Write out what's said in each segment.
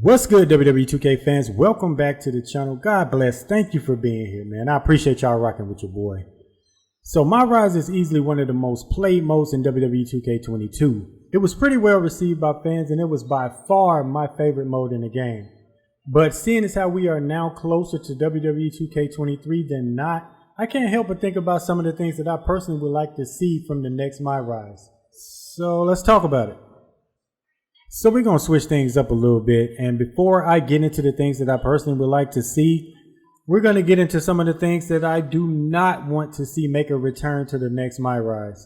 What's good, WWE 2K fans? Welcome back to the channel. God bless. Thank you for being here, man. I appreciate y'all rocking with your boy. So Myrise is easily one of the most played modes in WWE 2K22. It was pretty well received by fans, and it was by far my favorite mode in the game. But seeing as how we are now closer to WWE 2K23 than not, I can't help but think about some of the things that I personally would like to see from the next Myrise. So let's talk about it. So we're going to switch things up a little bit, and before I get into the things that I personally would like to see, we're going to get into some of the things that I do not want to see make a return to the next Myrise.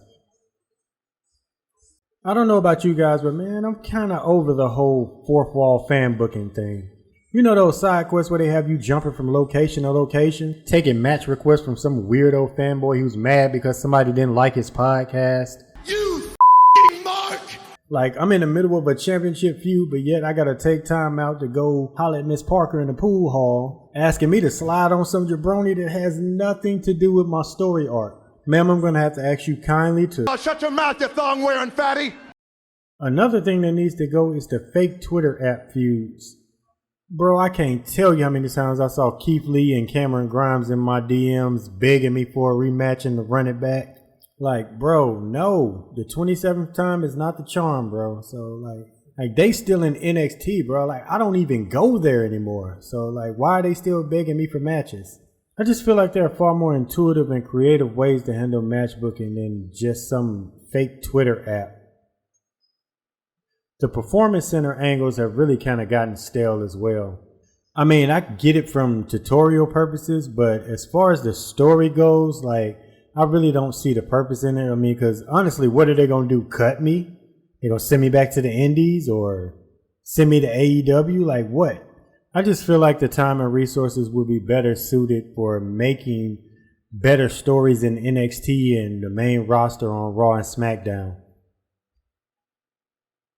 I don't know about you guys, but man, I'm kind of over the whole fourth wall fan booking thing. You know those side quests where they have you jumping from location to location, taking match requests from some weirdo fanboy who's mad because somebody didn't like his podcast? Like, I'm in the middle of a championship feud, but yet I gotta take time out to go holler at Miss Parker in the pool hall, asking me to slide on some jabroni that has nothing to do with my story arc. Ma'am, I'm gonna have to ask you kindly to shut your mouth, you thong-wearing fatty! Another thing that needs to go is the fake Twitter app feuds. Bro, I can't tell you how many times I saw Keith Lee and Cameron Grimes in my DMs begging me for a rematch and to run it back. Like, bro, no, the 27th time is not the charm, bro. So like they still in NXT, bro. Like, I don't even go there anymore. So like, why are they still begging me for matches? I just feel like there are far more intuitive and creative ways to handle match booking than just some fake Twitter app. The Performance Center angles have really kind of gotten stale as well. I mean, I get it from tutorial purposes, but as far as the story goes, like, I really don't see the purpose in it. I mean, because honestly, what are they going to do? Cut me? They going to send me back to the Indies or send me to AEW? Like what? I just feel like the time and resources would be better suited for making better stories in NXT and the main roster on Raw and SmackDown.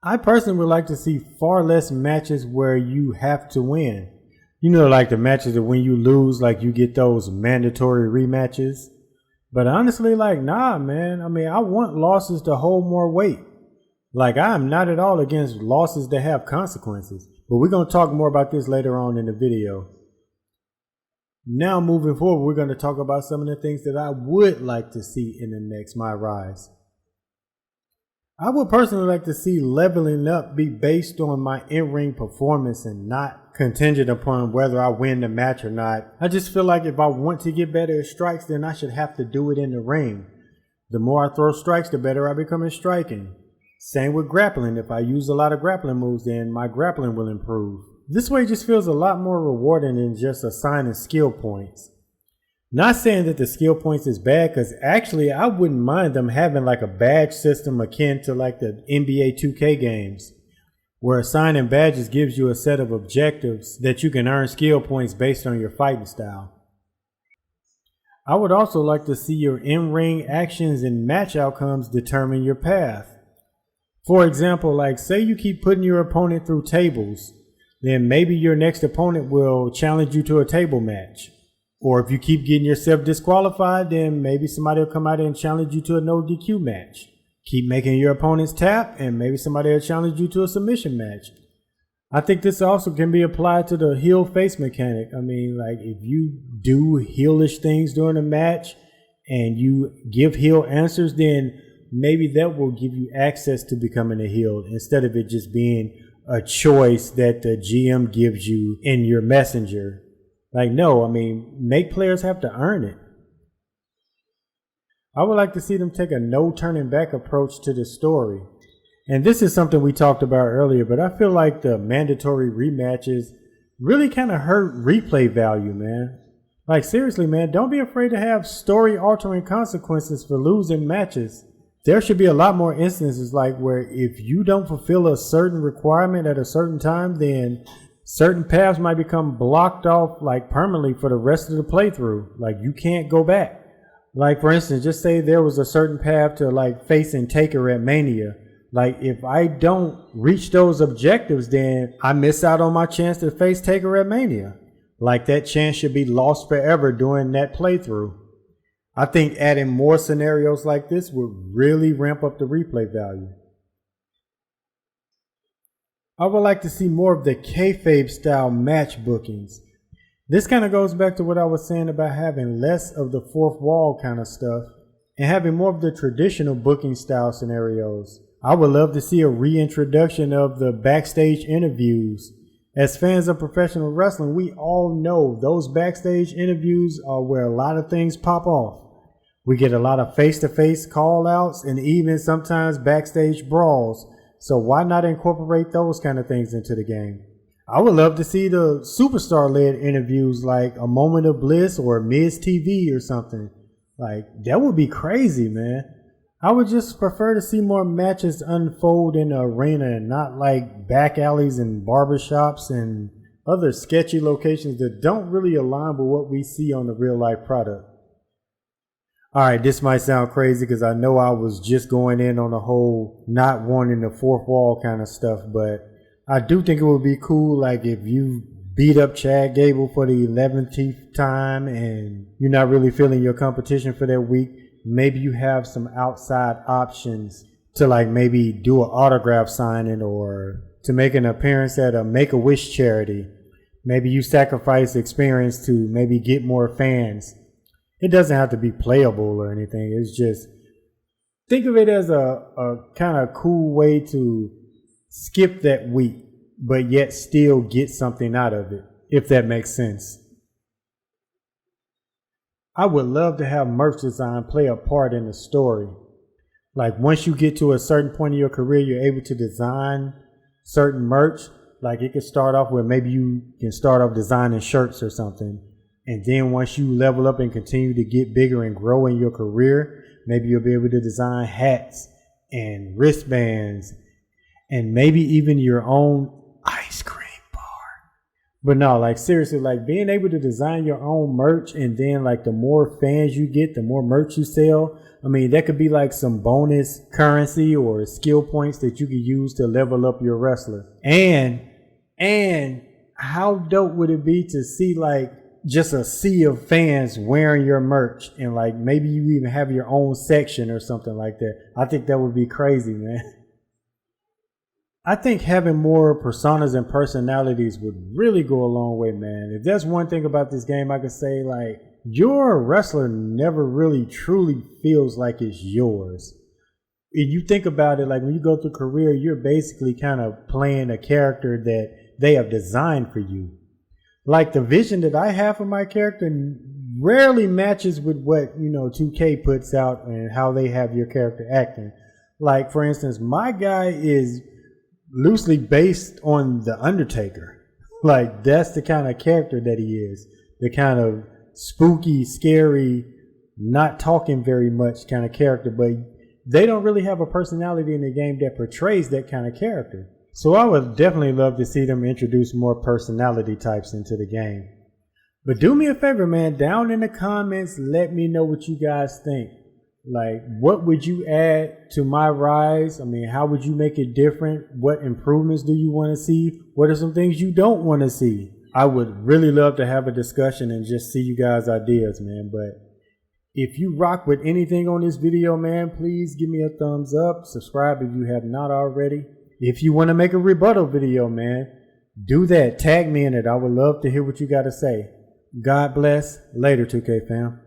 I personally would like to see far less matches where you have to win. You know, like the matches that when you lose, like you get those mandatory rematches. But honestly, like, nah, man. I mean, I want losses to hold more weight. Like, I am not at all against losses that have consequences. But we're going to talk more about this later on in the video. Now, moving forward, we're going to talk about some of the things that I would like to see in the next Myrise. I would personally like to see leveling up be based on my in-ring performance and not contingent upon whether I win the match or not. I just feel like if I want to get better at strikes, then I should have to do it in the ring. The more I throw strikes, the better I become in striking. Same with grappling. If I use a lot of grappling moves, then my grappling will improve. This way just feels a lot more rewarding than just assigning skill points. Not saying that the skill points is bad, because actually I wouldn't mind them having like a badge system akin to like the NBA 2K games, where assigning badges gives you a set of objectives that you can earn skill points based on your fighting style. I would also like to see your in-ring actions and match outcomes determine your path. For example, like say you keep putting your opponent through tables, then maybe your next opponent will challenge you to a table match. Or if you keep getting yourself disqualified, then maybe somebody will come out and challenge you to a no DQ match. Keep making your opponents tap, and maybe somebody will challenge you to a submission match. I think this also can be applied to the heel face mechanic. I mean, like if you do heelish things during a match and you give heel answers, then maybe that will give you access to becoming a heel instead of it just being a choice that the GM gives you in your messenger. Like, no, I mean, make players have to earn it. I would like to see them take a no turning back approach to the story. And this is something we talked about earlier, but I feel like the mandatory rematches really kind of hurt replay value, man. Like, seriously, man, don't be afraid to have story altering consequences for losing matches. There should be a lot more instances like where if you don't fulfill a certain requirement at a certain time, then certain paths might become blocked off like permanently for the rest of the playthrough. Like you can't go back. Like for instance, just say there was a certain path to like facing Taker at Mania. Like if I don't reach those objectives, then I miss out on my chance to face Taker at Mania. Like that chance should be lost forever during that playthrough. I think adding more scenarios like this would really ramp up the replay value. I would like to see more of the kayfabe style match bookings. This kind of goes back to what I was saying about having less of the fourth wall kind of stuff and having more of the traditional booking style scenarios. I would love to see a reintroduction of the backstage interviews. As fans of professional wrestling, we all know those backstage interviews are where a lot of things pop off. We get a lot of face-to-face call-outs and even sometimes backstage brawls. So why not incorporate those kind of things into the game? I would love to see the superstar-led interviews like a Moment of Bliss or Miz TV or something. Like, that would be crazy, man. I would just prefer to see more matches unfold in the arena and not like back alleys and barbershops and other sketchy locations that don't really align with what we see on the real life product. Alright, this might sound crazy because I know I was just going in on the whole not wanting the fourth wall kind of stuff, but I do think it would be cool like if you beat up Chad Gable for the 11th time and you're not really feeling your competition for that week, maybe you have some outside options to like maybe do an autograph signing or to make an appearance at a Make-A-Wish charity. Maybe you sacrifice experience to maybe get more fans. It doesn't have to be playable or anything. It's just, think of it as a kind of cool way to skip that week, but yet still get something out of it, if that makes sense. I would love to have merch design play a part in the story. Like once you get to a certain point in your career, you're able to design certain merch. Like it could start off with maybe you can start off designing shirts or something. And then once you level up and continue to get bigger and grow in your career, maybe you'll be able to design hats and wristbands and maybe even your own ice cream bar. But no, like seriously, like being able to design your own merch and then like the more fans you get, the more merch you sell. I mean, that could be like some bonus currency or skill points that you can use to level up your wrestler. And how dope would it be to see like just a sea of fans wearing your merch and like maybe you even have your own section or something like that. I think that would be crazy, man. I think having more personas and personalities would really go a long way, man. If there's one thing about this game, I could say like your wrestler never really truly feels like it's yours. If you think about it, like when you go through career, you're basically kind of playing a character that they have designed for you. Like the vision that I have for my character rarely matches with what, 2K puts out and how they have your character acting. Like for instance, my guy is loosely based on The Undertaker. Like that's the kind of character that he is. The kind of spooky, scary, not talking very much kind of character, but they don't really have a personality in the game that portrays that kind of character. So I would definitely love to see them introduce more personality types into the game. But do me a favor, man, down in the comments, let me know what you guys think. Like, what would you add to Myrise? I mean, how would you make it different? What improvements do you want to see? What are some things you don't want to see? I would really love to have a discussion and just see you guys' ideas, man. But if you rock with anything on this video, man, please give me a thumbs up. Subscribe if you have not already. If you want to make a rebuttal video, man, do that. Tag me in it. I would love to hear what you got to say. God bless. Later, 2K fam.